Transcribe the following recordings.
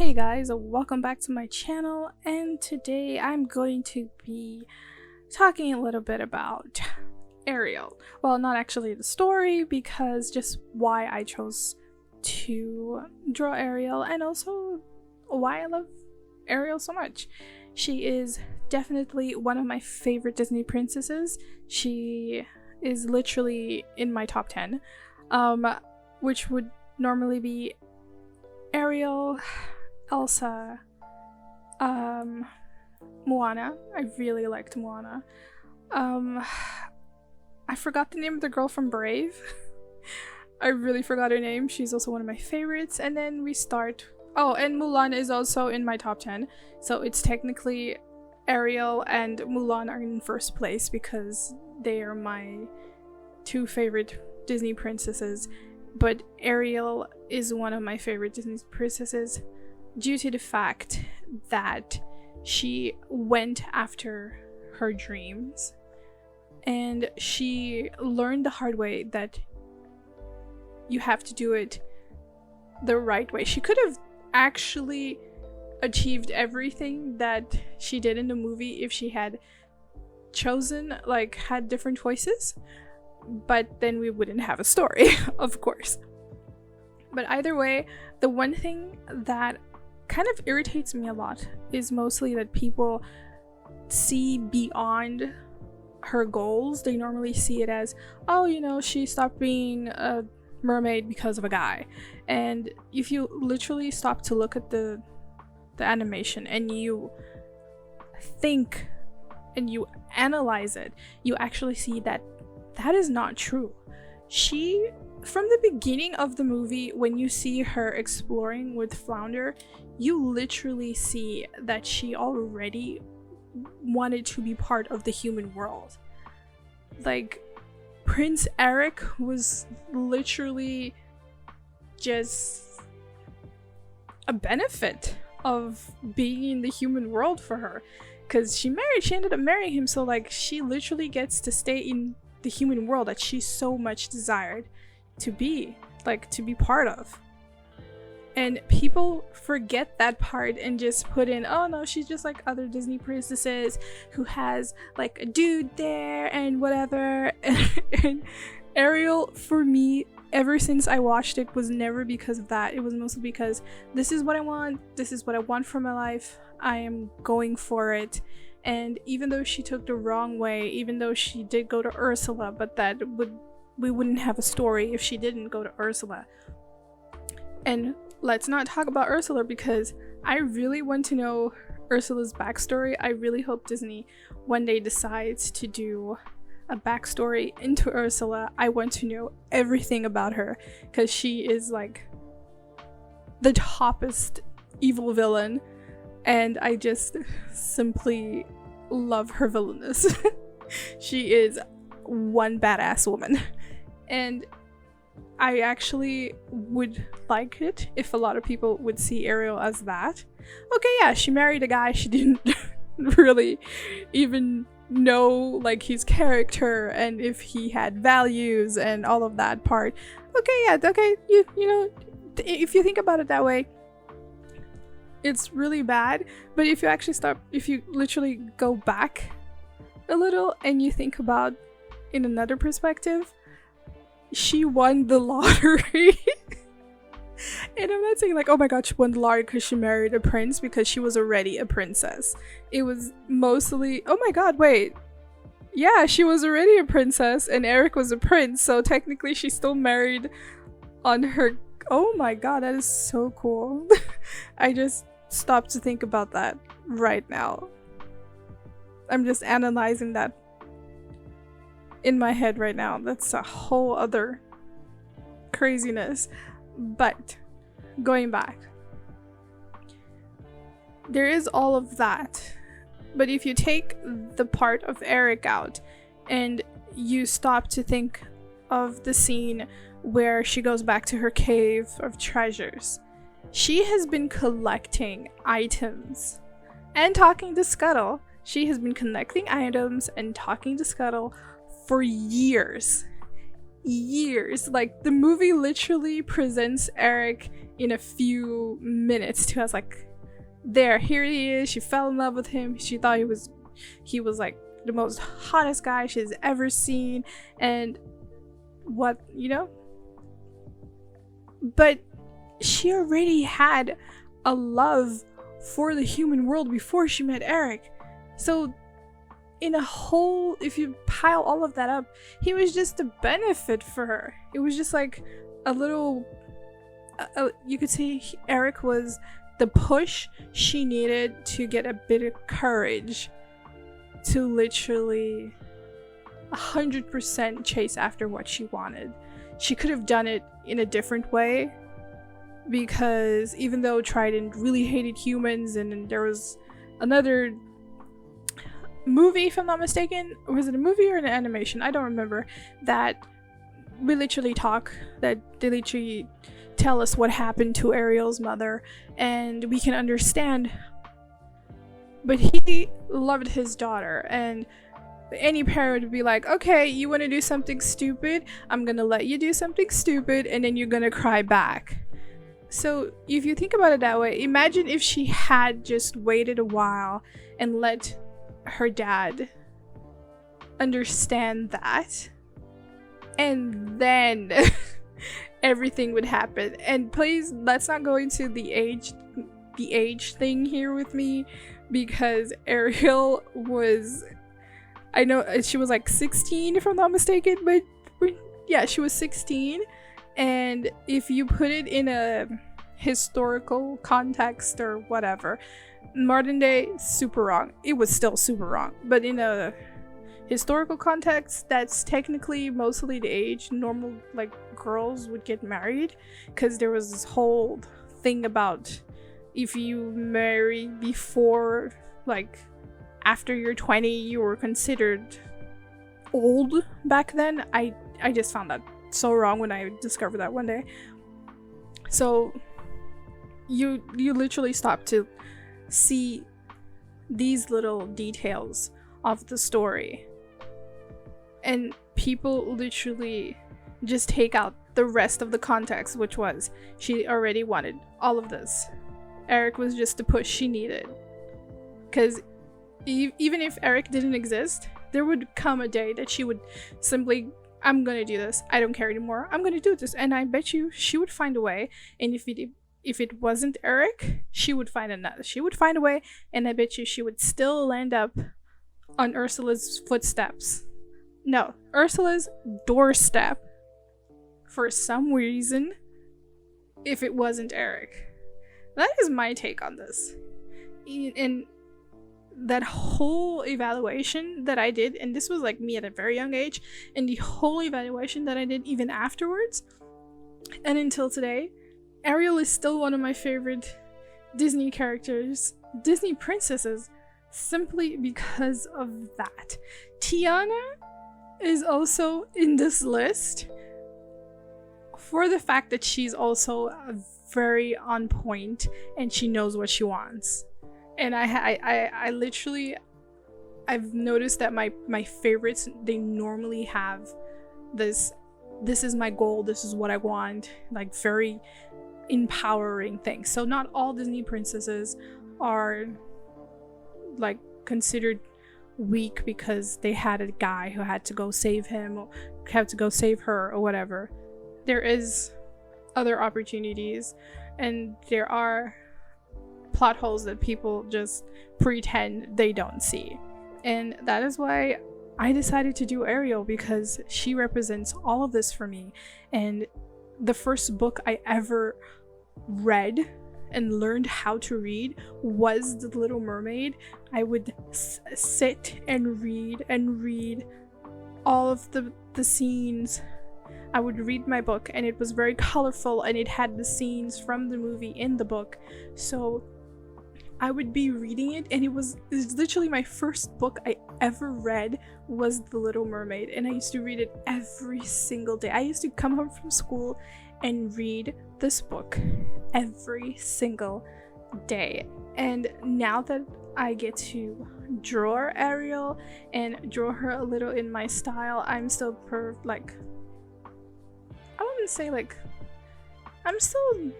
Hey guys, welcome back to my channel, and today I'm going to be talking a little bit about Ariel. Well, not actually the story, because just why I chose to draw Ariel and also why I love Ariel so much. She is definitely one of my favorite Disney princesses. She is literally in my top 10, which would normally be Ariel, Elsa, Moana. I really liked Moana. I forgot the name of the girl from Brave. I really forgot her name. She's also one of my favorites. And then we start... Oh, and Mulan is also in my top 10. So it's technically Ariel and Mulan are in first place because they are my two favorite Disney princesses. But Ariel is one of my favorite Disney princesses due to the fact that she went after her dreams and she learned the hard way that you have to do it the right way. She could have actually achieved everything that she did in the movie if she had chosen, like, had different choices, but then we wouldn't have a story, of course. But either way, the one thing that kind of irritates me a lot is mostly that people see beyond her goals. They normally see it as, oh, you know, she stopped being a mermaid because of a guy. And if you literally stop to look at the animation and you think and you analyze it, you actually see that that is not true. She, from the beginning of the movie, when you see her exploring with Flounder, you literally see that she already wanted to be part of the human world. Like, Prince Eric was literally just a benefit of being in the human world for her, because she ended up marrying him, so like she literally gets to stay in the human world that she so much desired to be part of. And people forget that part and just put in, oh no, she's just like other Disney princesses who has like a dude there and whatever. And Ariel, for me, ever since I watched it, was never because of that. It was mostly because this is what I want, this is what I want for my life, I am going for it. And even though she took the wrong way, even though she did go to Ursula, but we wouldn't have a story if she didn't go to Ursula. And let's not talk about Ursula, because I really want to know Ursula's backstory. I really hope Disney one day decides to do a backstory into Ursula. I want to know everything about her, because she is like the toppest evil villain, and I just simply love her villainous. She is one badass woman, and I actually would like it if a lot of people would see Ariel as that. Okay, yeah, she married a guy she didn't really even know, like, his character and if he had values and all of that part. Okay, yeah, okay, you know, if you think about it that way, it's really bad. But if you literally go back a little and you think about in another perspective, she won the lottery. And I'm not saying like, oh my god, she won the lottery because she married a prince, because she was already a princess. It was mostly, oh my god, wait, yeah, she was already a princess and Eric was a prince, so technically she still married on her. Oh my god, that is so cool. I just stopped to think about that right now. I'm just analyzing that in my head right now. That's a whole other craziness. But going back, there is all of that, but if you take the part of Eric out and you stop to think of the scene where she goes back to her cave of treasures, she has been collecting items and talking to Scuttle. She has been collecting items and talking to Scuttle for years. years. Like, the movie literally presents Eric in a few minutes to us, like, here he is. She fell in love with him. She thought he was like the most hottest guy she's ever seen, and what, you know? But she already had a love for the human world before she met Eric. So if you pile all of that up, he was just a benefit for her. It was just like a little, you could say Eric was the push she needed to get a bit of courage to literally 100% chase after what she wanted. She could have done it in a different way, because even though Trident really hated humans, and there was another movie, if I'm not mistaken, was it a movie or an animation? I don't remember, that they literally tell us what happened to Ariel's mother, and we can understand. But he loved his daughter, and any parent would be like, okay, you want to do something stupid, I'm gonna let you do something stupid, and then you're gonna cry back. So if you think about it that way, imagine if she had just waited a while and let her dad understand that, and then everything would happen. And please, let's not go into the age thing here with me, because Ariel was, I know she was like 16 if I'm not mistaken, but yeah, she was 16. And if you put it in a historical context or whatever, modern day, super wrong. It was still super wrong, but in a historical context, that's technically mostly the age normal, like, girls would get married, because there was this whole thing about if you marry before, like, after you're 20, you were considered old back then. I just found that so wrong when I discovered that one day. So you literally stop to see these little details of the story, and people literally just take out the rest of the context, which was she already wanted all of this. Eric was just the push she needed, because even if Eric didn't exist, there would come a day that she would simply, I'm gonna do this, I don't care anymore, I'm gonna do this. And I bet you she would find a way, and if it wasn't Eric, she would find a way, and I bet you she would still land up on Ursula's footsteps. No, Ursula's doorstep, for some reason, if it wasn't Eric. That is my take on this. And that whole evaluation that I did, and this was like me at a very young age, and the whole evaluation that I did even afterwards and until today, Ariel is still one of my favorite Disney characters, Disney princesses, simply because of that. Tiana is also in this list for the fact that she's also very on point and she knows what she wants. And I literally, I've noticed that my favorites, they normally have this is my goal, this is what I want, like very empowering things. So not all Disney princesses are like considered weak because they had a guy who had to go save him or had to go save her or whatever. There is other opportunities, and there are plot holes that people just pretend they don't see. And that is why I decided to do Ariel, because she represents all of this for me. And the first book I ever read and learned how to read was The Little Mermaid. I would sit and read all of the scenes. I would read my book, and it was very colorful, and it had the scenes from the movie in the book. So I would be reading it, and it was literally my first book I ever read was The Little Mermaid, and I used to read it every single day. I used to come home from school and read this book every single day. And now that I get to draw Ariel and draw her a little in my style, I'm still wouldn't say like, I'm still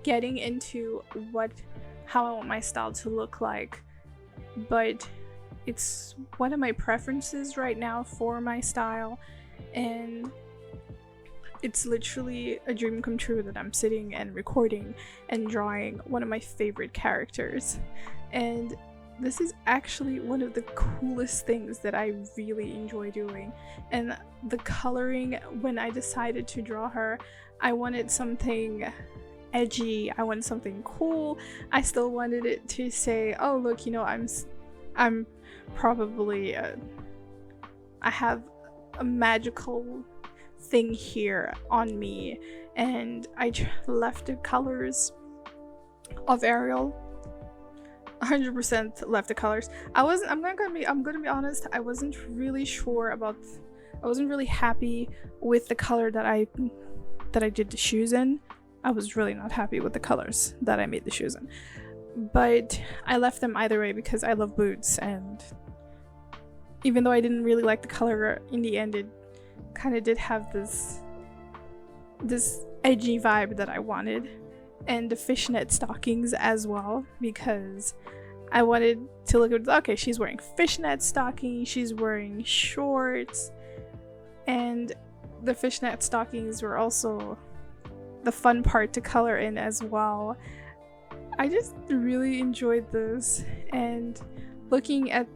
getting into how I want my style to look like, but it's one of my preferences right now for my style, and it's literally a dream come true that I'm sitting and recording and drawing one of my favorite characters. And this is actually one of the coolest things that I really enjoy doing. And the coloring, when I decided to draw her, I wanted something edgy, I wanted something cool. I still wanted it to say, oh look, you know, I'm probably I have a magical thing here on me, and I left the colors of Ariel 100% left the colors. I'm gonna be honest, I wasn't really happy with the color that I did the shoes in. I was really not happy with the colors that I made the shoes in, but I left them either way because I love boots, and even though I didn't really like the color in the end, it kind of did have this edgy vibe that I wanted. And the fishnet stockings as well, because I wanted to look at, okay, she's wearing fishnet stockings, she's wearing shorts, and the fishnet stockings were also the fun part to color in as well. I just really enjoyed this, and looking at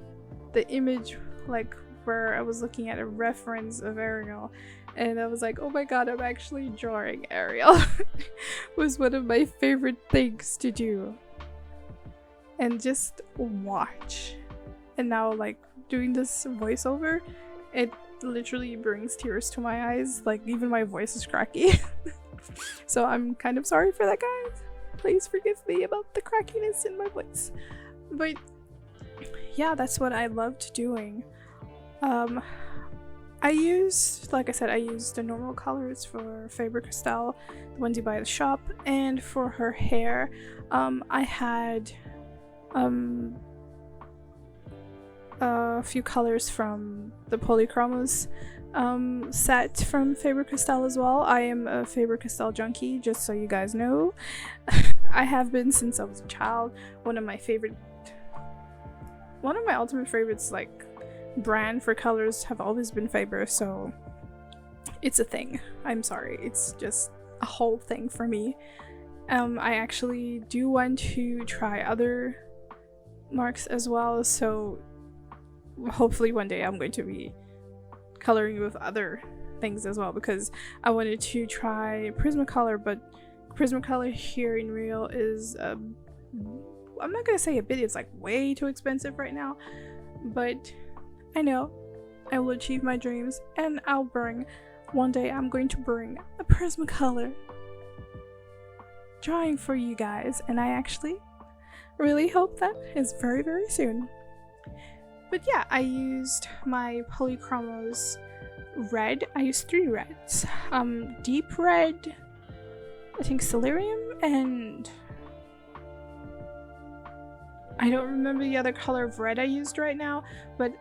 the image, like where I was looking at a reference of Ariel, and I was like, oh my god, I'm actually drawing Ariel. Was one of my favorite things to do. And just watch. And now, like, doing this voiceover, it literally brings tears to my eyes. Like, even my voice is cracky. So I'm kind of sorry for that, guys. Please forgive me about the crackiness in my voice. But yeah, that's what I loved doing. I used, like I said, I used the normal colors for Faber Castell, the ones you buy at the shop, and for her hair, I had a few colors from the Polychromos set from Faber Castell as well. I am a Faber Castell junkie, just so you guys know. I have been since I was a child. One of my ultimate favorites, like, brand for colors have always been Faber, so it's a thing. I'm sorry, it's just a whole thing for me. I actually do want to try other marks as well, so hopefully one day I'm going to be coloring with other things as well, because I wanted to try Prismacolor, but Prismacolor here in Real is I'm not gonna say a bit, it's like way too expensive right now, but I know I will achieve my dreams, and one day I'm going to bring a Prismacolor drawing for you guys, and I actually really hope that is very, very soon. But yeah, I used my Polychromos red. I used 3 reds. Deep red, I think Celerium, and I don't remember the other color of red I used right now, but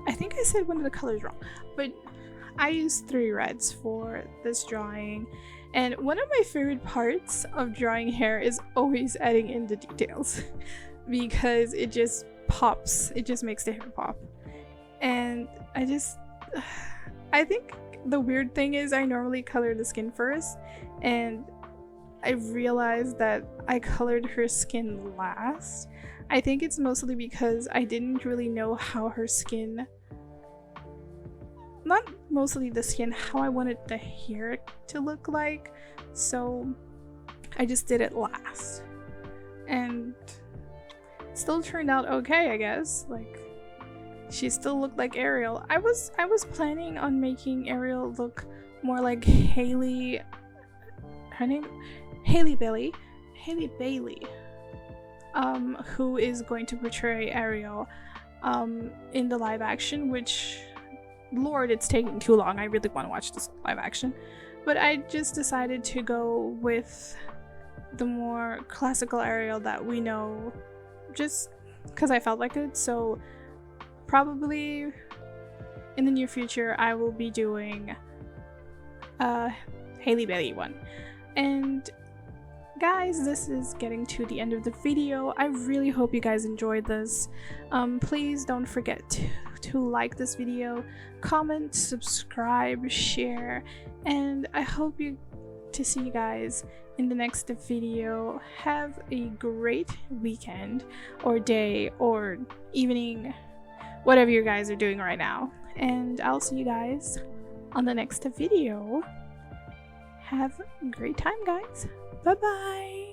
I think I said one of the colors wrong. But I used 3 reds for this drawing, and one of my favorite parts of drawing hair is always adding in the details because it just pops, it just makes the hair pop. And I think the weird thing is I normally color the skin first, and I realized that I colored her skin last. I think it's mostly because I didn't really know how her skin, not mostly the skin, how I wanted the hair to look like, so I just did it last. And it still turned out okay, I guess. Like, she still looked like Ariel. I was planning on making Ariel look more like Haley, her name? Haley Bailey, who is going to portray Ariel in the live action, which, Lord, it's taking too long. I really want to watch this live action. But I just decided to go with the more classical Ariel that we know, just because I felt like it. So probably in the near future I will be doing Hailey Bailey one. And guys, this is getting to the end of the video. I really hope you guys enjoyed this. Please don't forget to like this video, comment, subscribe, share, and I hope to see you guys in the next video. Have a great weekend or day or evening, whatever you guys are doing right now, and I'll see you guys on the next video. Have a great time, guys. Bye bye.